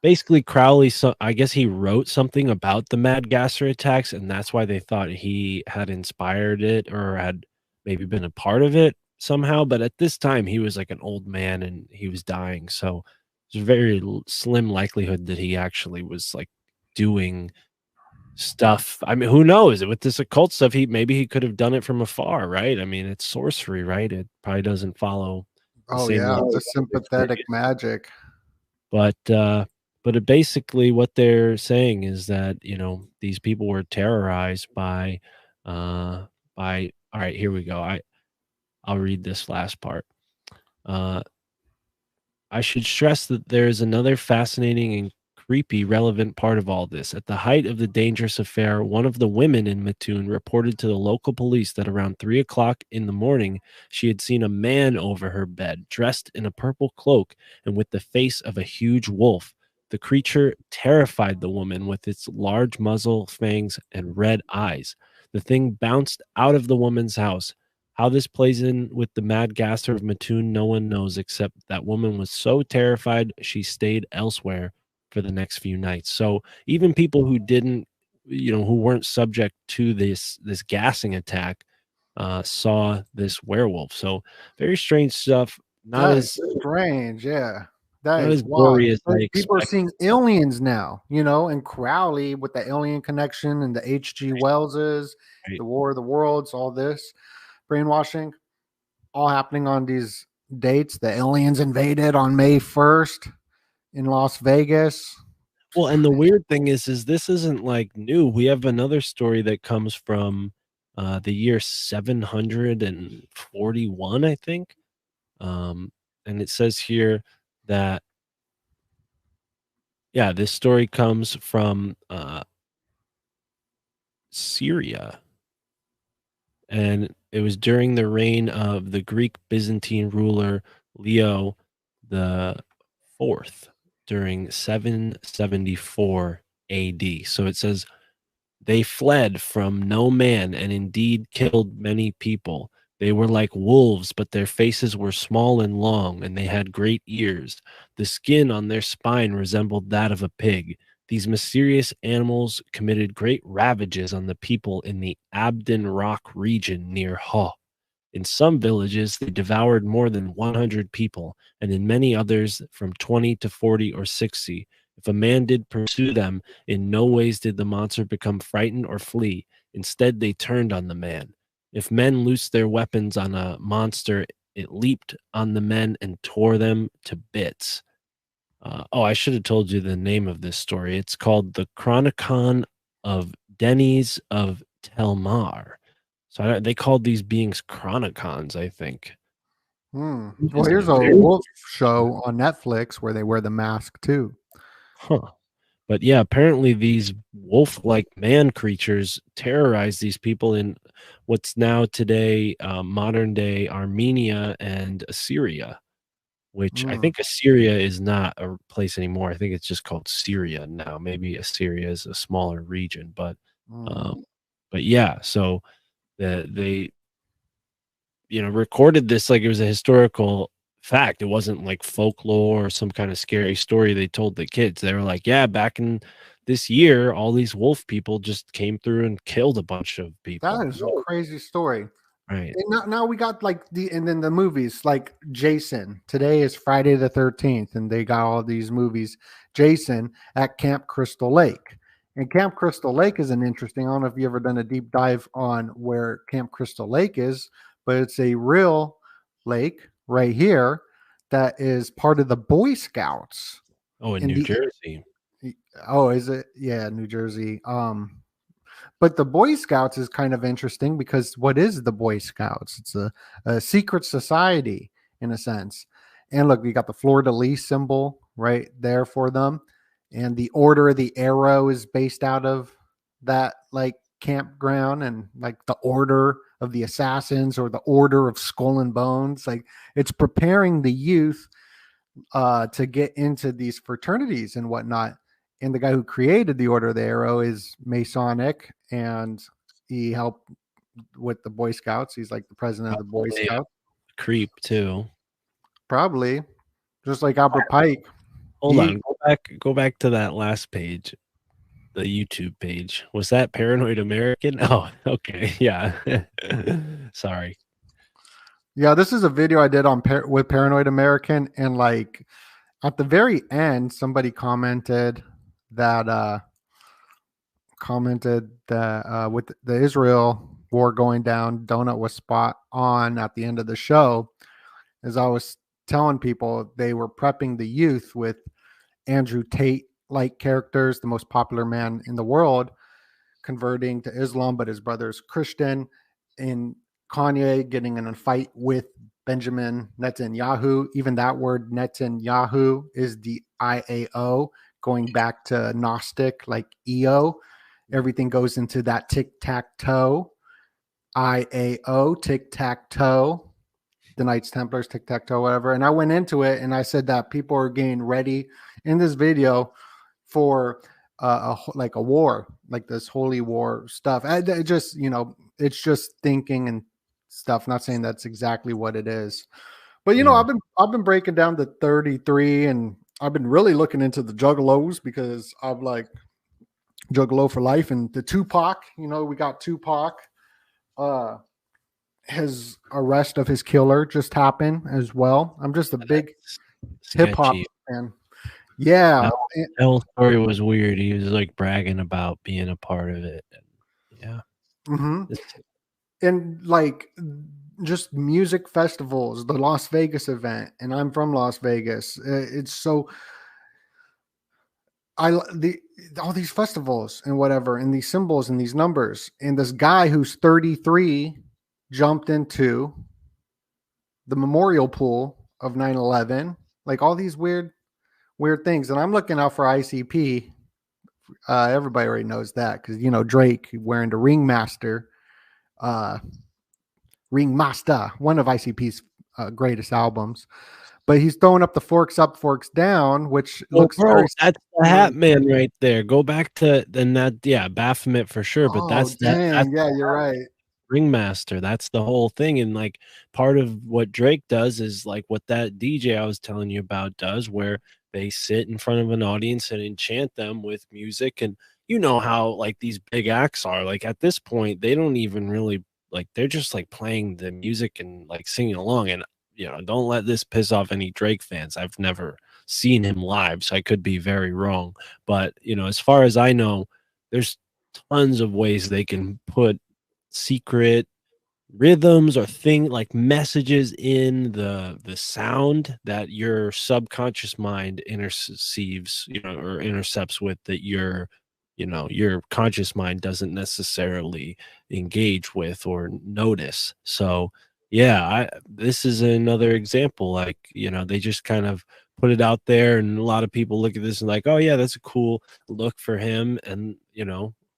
basically Crowley, so I guess he wrote something about the Mad Gasser attacks, and that's why they thought he had inspired it or had maybe been a part of it somehow. But at this time, he was like an old man and he was dying, so there's a very slim likelihood that he actually was like doing stuff. I mean, who knows? With this occult stuff, he could have done it from afar, right? I mean, it's sorcery, right? It probably doesn't follow the Oh same yeah, laws the of sympathetic experience. magic. But basically what they're saying is that, these people were terrorized by all right, here we go. I'll read this last part. Uh I should stress that there is another fascinating and creepy relevant part of all this. At the height of the dangerous affair, one of the women in Mattoon reported to the local police that around 3 o'clock in the morning, she had seen a man over her bed, dressed in a purple cloak and with the face of a huge wolf. The creature terrified the woman with its large muzzle, fangs, and red eyes. The thing bounced out of the woman's house. How this plays in with the mad Gaster of Mattoon, no one knows, except that woman was so terrified she stayed elsewhere for the next few nights. So even people who didn't, who weren't subject to this gassing attack, saw this werewolf. So very strange stuff. Not That is as strange. Yeah. That not is as wild. gory as I Like, people are expected. seeing aliens now, and Crowley with the alien connection and the H.G. Wellses, Right. the War of the Worlds, all this brainwashing, all happening on these dates. The aliens invaded on May 1st in Las Vegas. Well, and the weird thing is this isn't like new. We have another story that comes from the year 741, I think. And it says here that, yeah, this story comes from Syria. And it was during the reign of the Greek Byzantine ruler Leo the Fourth during 774 AD. So it says, they fled from no man and indeed killed many people. They were like wolves, but their faces were small and long, and they had great ears. The skin on their spine resembled that of a pig. These mysterious animals committed great ravages on the people in the Abdon Rock region near Ho. In some villages, they devoured more than 100 people, and in many others, from 20 to 40 or 60. If a man did pursue them, in no ways did the monster become frightened or flee. Instead, they turned on the man. If men loosed their weapons on a monster, it leaped on the men and tore them to bits. I should have told you the name of this story. It's called The Chronicon of Denis of Telmar. So they called these beings chronicons, I think. Well, here's a wolf show on Netflix where they wear the mask too. Huh. But yeah, apparently these wolf-like man creatures terrorize these people in what's now today modern-day Armenia and Assyria, which I Mm, think Assyria is not a place anymore. I think it's just called Syria now. Maybe Assyria is a smaller region, but mm. um, yeah. So they recorded this like it was a historical fact. It wasn't like folklore or some kind of scary story they told the kids. They were like, yeah, back in this year, all these wolf people just came through and killed a bunch of That people. is a crazy story. Right. And now we got like and then the movies like Jason. Today is Friday the 13th, and they got all these movies. Jason at Camp Crystal Lake. And Camp Crystal Lake is an interesting. I don't know if you ever done a deep dive on where Camp Crystal Lake is, but it's a real lake right here that is part of the Boy Scouts Oh, in in New the Jersey. oh, is it? Yeah, New Jersey. But the Boy Scouts is kind of interesting because what is the Boy Scouts? It's a secret society in a sense. And look, you got the fleur de lis symbol right there for them. And the Order of the Arrow is based out of that like campground, and like the Order of the Assassins or the Order of Skull and Bones. Like, it's preparing the youth to get into these fraternities and whatnot. And the guy who created the Order of the Arrow is Masonic, and he helped with the Boy Scouts. He's like the president of the Boy Probably a Scouts, creep too. probably just like Albert Pike. Hold He on. Go back to that last page. The YouTube page. Was that Paranoid American? Oh, okay. Yeah. Sorry. Yeah, this is a video I did on with Paranoid American, and like at the very end, somebody that with the Israel war going down, Donut was spot on at the end of the show. As I was telling people, they were prepping the youth with Andrew Tate like characters, the most popular man in the world, converting to Islam, but his brother's Christian, and Kanye getting in a fight with Benjamin Netanyahu. Even that word Netanyahu is the IAO, going back to Gnostic, like EO. Everything goes into that tic tac toe. IAO, tic tac toe, the Knights Templars, tic tac toe, whatever. And I went into it and I said that people are getting ready in this video for like a war, like this holy war stuff. It just, it's just thinking and stuff. Not saying that's exactly what it is, but I've been breaking down the 33, and I've been really looking into the Juggalos because I'm like Juggalo for life, and the Tupac. We got Tupac. His arrest of his killer just happened as well. I'm just a big hip hop fan. Yeah, that whole story was weird. He was like bragging about being a part of it. Yeah, and like just music festivals, the Las Vegas event, and I'm from Las Vegas. It's so all these festivals and whatever, and these symbols and these numbers, and this guy who's 33 jumped into the memorial pool of 9/11, like all these weird things. And I'm looking out for ICP. Everybody already knows that because Drake wearing the Ringmaster, one of ICP's greatest albums. But he's throwing up the forks up, forks down, which looks very that's the Hat Man right there. Go back to Baphomet for sure. But that's you're right. Ringmaster. That's the whole thing. And like part of what Drake does is like what that DJ I was telling you about does, where they sit in front of an audience and enchant them with music. And you know how like these big acts are, like at this point they don't even really like, they're just like playing the music and like singing along. And don't let this piss off any Drake fans. I've never seen him live, so I could be very wrong. But as far as I know, there's tons of ways they can put secret rhythms or like messages in the sound that your subconscious mind interceives, or intercepts with, that your conscious mind doesn't necessarily engage with or notice. So this is another example. Like, they just kind of put it out there, and a lot of people look at this and like, oh yeah, that's a cool look for him. And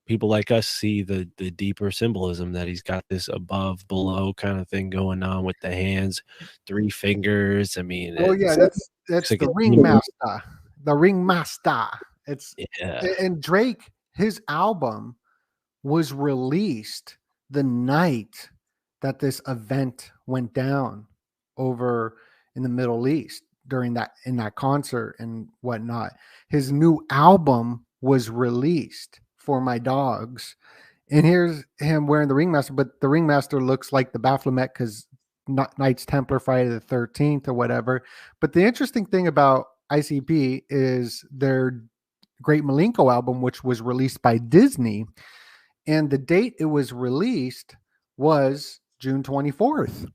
people like us see the deeper symbolism that he's got, this above below kind of thing going on with the hands, 3 fingers. I mean, that's like the Ringmaster. The Ringmaster. And Drake, his album was released the night that this event went down over in the Middle East in that concert and whatnot. His new album was released for my dogs, and here's him wearing the Ringmaster, but the Ringmaster looks like the Baphomet because Knights Templar Friday the 13th or whatever. But the interesting thing about ICP is their Great Milenko album, which was released by Disney, and the date it was released was June 24th.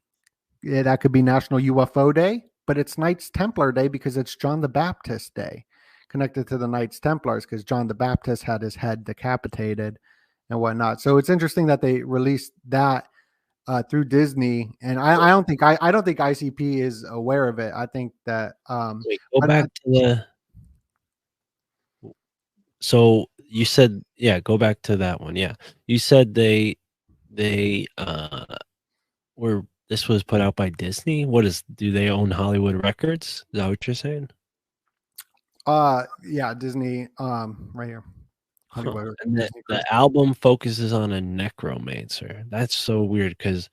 That could be National UFO Day, but it's Knights Templar Day because it's John the Baptist Day, connected to the Knights Templars because John the Baptist had his head decapitated and whatnot. So it's interesting that they released that through Disney, and I don't think ICP is aware of it. I think that so you said go back to that one. Yeah, you said they were, this was put out by Disney. Do they own Hollywood Records? Is that what you're saying? Disney, right here. Hollywood. And the album focuses on a necromancer. That's so weird because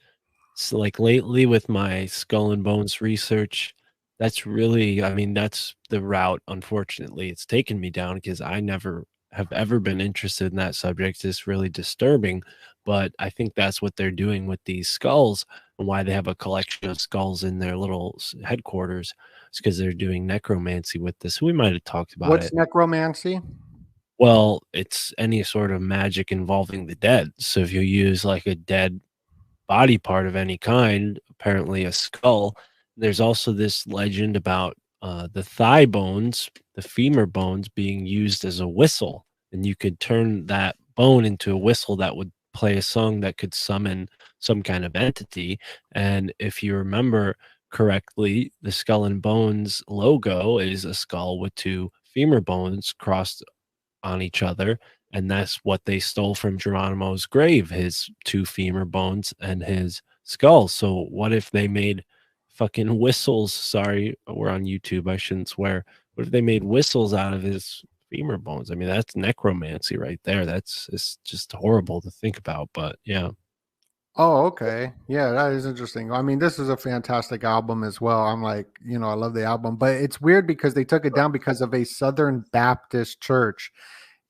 like lately with my Skull and Bones research, that's really, that's the route, unfortunately, it's taken me down, because I never have ever been interested in that subject. It's really disturbing, but I think that's what they're doing with these skulls, and why they have a collection of skulls in their little headquarters. It's because they're doing necromancy with this. We might have talked about What's necromancy? Well, it's any sort of magic involving the dead. So if you use like a dead body part of any kind, apparently a skull, there's also this legend about the thigh bones, the femur bones, being used as a whistle, and you could turn that bone into a whistle that would play a song that could summon some kind of entity. And if you remember correctly, the Skull and Bones logo is a skull with 2 femur bones crossed on each other, and that's what they stole from Geronimo's grave, his 2 femur bones and his skull. So what if they made fucking whistles? Sorry, we're on YouTube, I shouldn't swear. What if they made whistles out of his femur bones? I mean, that's necromancy right there. It's just horrible to think about, but yeah. Oh, okay. Yeah, that is interesting. I mean, this is a fantastic album as well. I'm like, I love the album, but it's weird because they took it down because of a Southern Baptist church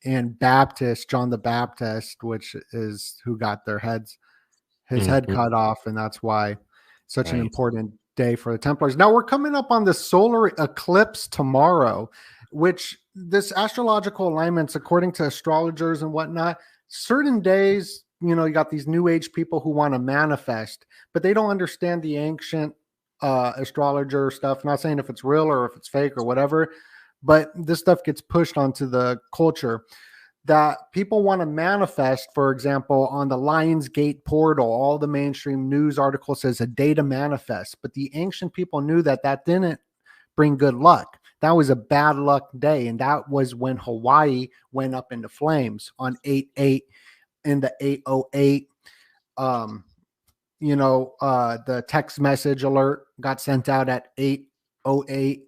and Baptist, John the Baptist, which is who got his head Mhm. cut off, and that's why such an Right. important day for the Templars. Now we're coming up on the solar eclipse tomorrow, which this astrological alignments, according to astrologers and whatnot, certain days, you got these new age people who want to manifest, but they don't understand the ancient astrologer stuff. Not saying if it's real or if it's fake or whatever, but this stuff gets pushed onto the culture that people want to manifest. For example, on the Lionsgate portal, all the mainstream news articles says a day to manifest, but the ancient people knew that that didn't bring good luck. That was a bad luck day, and that was when Hawaii went up into flames on 8/8 in the 808. Um, the text message alert got sent out at 808.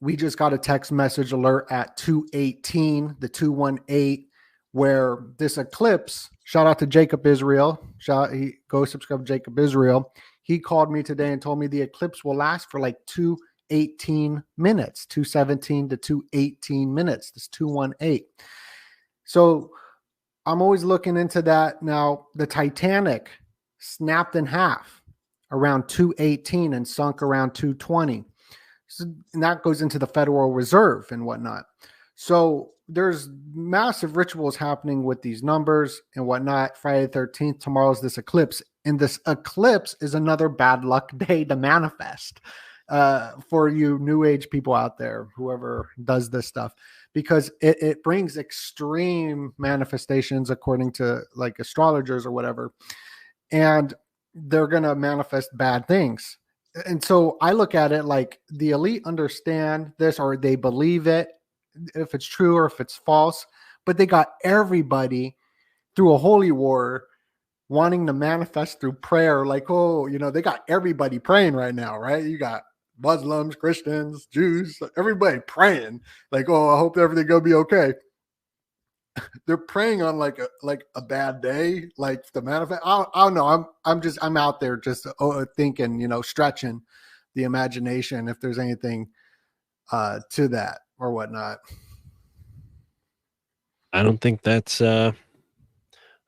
We just got a text message alert at 218, the 218, where this eclipse, shout out to Jacob Israel, go subscribe to Jacob Israel. He called me today and told me the eclipse will last for like 218 minutes, 217 to 218 minutes, this 218. So I'm always looking into that. Now, the Titanic snapped in half around 218 and sunk around 220. So, and that goes into the Federal Reserve and whatnot. So there's massive rituals happening with these numbers and whatnot. Friday the 13th, tomorrow's this eclipse. And this eclipse is another bad luck day to manifest for you new age people out there, whoever does this stuff, because it brings extreme manifestations according to like astrologers or whatever. And they're going to manifest bad things. And so I look at it like the elite understand this or they believe it, if it's true or if it's false, but they got everybody through a holy war wanting to manifest through prayer. Like, oh, they got everybody praying right now, right? You got Muslims, Christians, Jews, everybody praying. Like, oh, I hope everything gonna be okay. They're praying on like a bad day, like the manifest. I don't know. I'm out there just thinking, stretching the imagination if there's anything to that or whatnot. I don't think that's I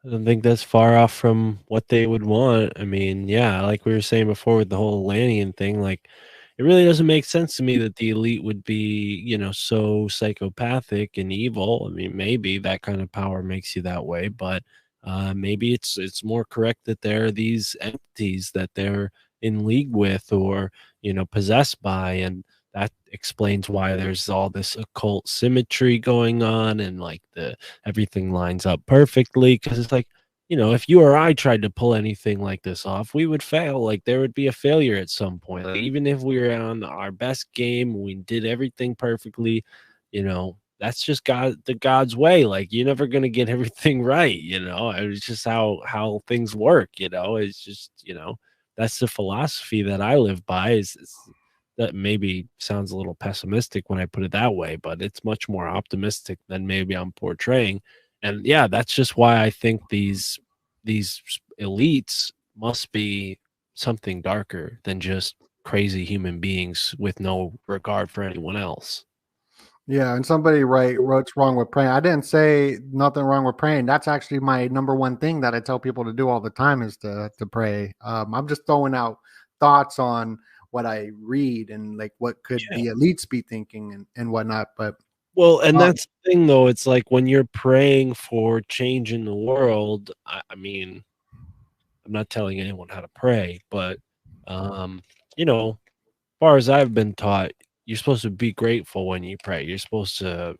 don't think that's far off from what they would want. I mean, yeah, like we were saying before with the whole Lannian thing, like it really doesn't make sense to me that the elite would be, so psychopathic and evil. I mean, maybe that kind of power makes you that way, but maybe it's more correct that there are these entities that they're in league with or possessed by, and that explains why there's all this occult symmetry going on and like the everything lines up perfectly because it's like if you or I tried to pull anything like this off, we would fail. Like there would be a failure at some point. Like even if we were on our best game, we did everything perfectly, that's just God's way. Like you're never gonna get everything right, It's just how things work, It's just, that's the philosophy that I live by is that maybe sounds a little pessimistic when I put it that way, but it's much more optimistic than maybe I'm portraying. And yeah, that's just why I think these elites must be something darker than just crazy human beings with no regard for anyone else. Yeah, and somebody wrote what's wrong with praying. I didn't say nothing wrong with praying. That's actually my number one thing that I tell people to do all the time is to pray. I'm just throwing out thoughts on what I read and like what could Yeah. the elites be thinking and whatnot. But Well, and um, that's the thing though. It's like when you're praying for change in the world, I mean, I'm not telling anyone how to pray, but um, far as I've been taught, you're supposed to be grateful when you pray. You're supposed to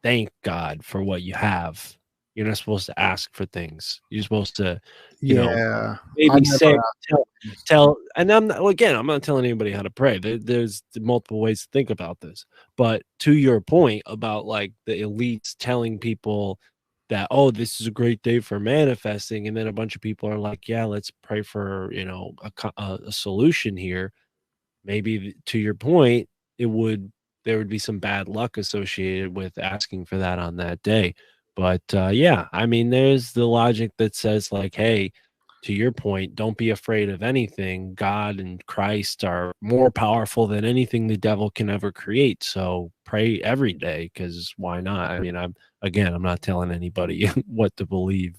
thank God for what you have. You're not supposed to ask for things. You're supposed to, you know, yeah, I maybe say never. tell and I'm not well, again, I'm not telling anybody how to pray. There's multiple ways to think about this. But to your point about like the elites telling people that, oh, this is a great day for manifesting, and then a bunch of people are like, yeah, let's pray for a solution here. Maybe to your point, it would there would be some bad luck associated with asking for that on that day. But yeah, I mean, there's the logic that says, like, hey, to your point, don't be afraid of anything. God and Christ are more powerful than anything the devil can ever create. So pray every day, because why not? I mean, I'm not telling anybody what to believe.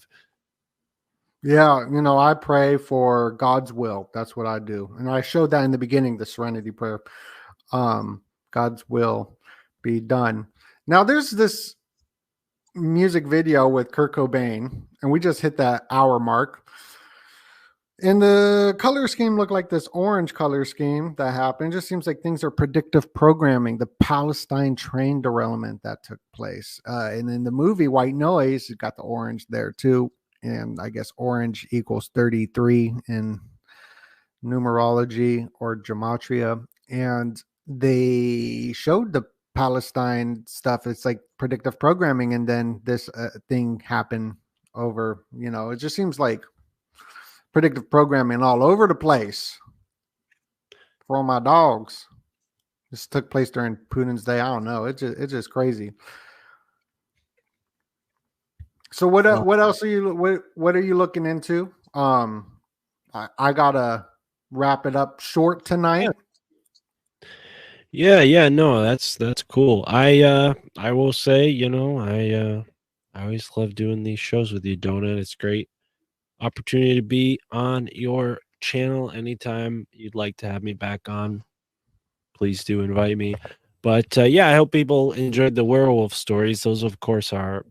Yeah, you know, I pray for God's will. That's what I do. And I showed that in the beginning, the serenity prayer. God's will be done. Now there's this music video with Kurt Cobain, and we just hit that hour mark. And the color scheme looked like this orange color scheme that happened. It just seems like things are predictive programming, the Palestine train derailment that took place. And in the movie White Noise, it got the orange there too. And I guess orange equals 33 in numerology or gematria. And they showed the Palestine stuff. It's like predictive programming. And then this thing happened over, you know, it just seems like predictive programming all over the place for all my dogs. This took place during Putin's day. I don't know. It's just crazy. So what else are you what are you looking into? I gotta wrap it up short tonight. Yeah, no, that's cool. I will say, you know, I always love doing these shows with you, Donut. It's great opportunity to be on your channel anytime you'd like to have me back on. Please do invite me. But yeah, I hope people enjoyed the werewolf stories. Those, of course, are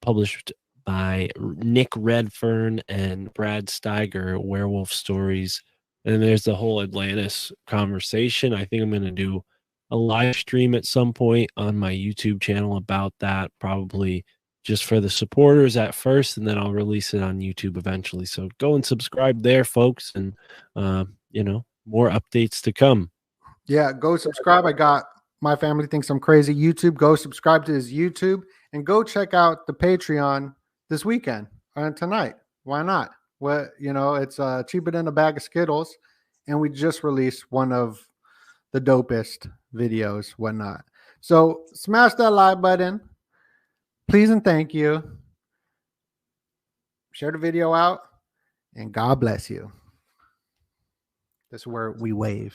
published by Nick Redfern and Brad Steiger, Werewolf Stories. And there's the whole Atlantis conversation. I think I'm going to do a live stream at some point on my YouTube channel about that, probably just for the supporters at first, and then I'll release it on YouTube eventually. So go and subscribe there, folks, and you know, more updates to come. Yeah, go subscribe. I got My Family Thinks I'm Crazy YouTube. Go subscribe to his YouTube and go check out the Patreon this weekend and tonight. Why not? What, you know, it's cheaper than a bag of Skittles, and we just released one of the dopest videos, whatnot. So smash that like button, please and thank you. Share the video out, and God bless you. This is where we wave.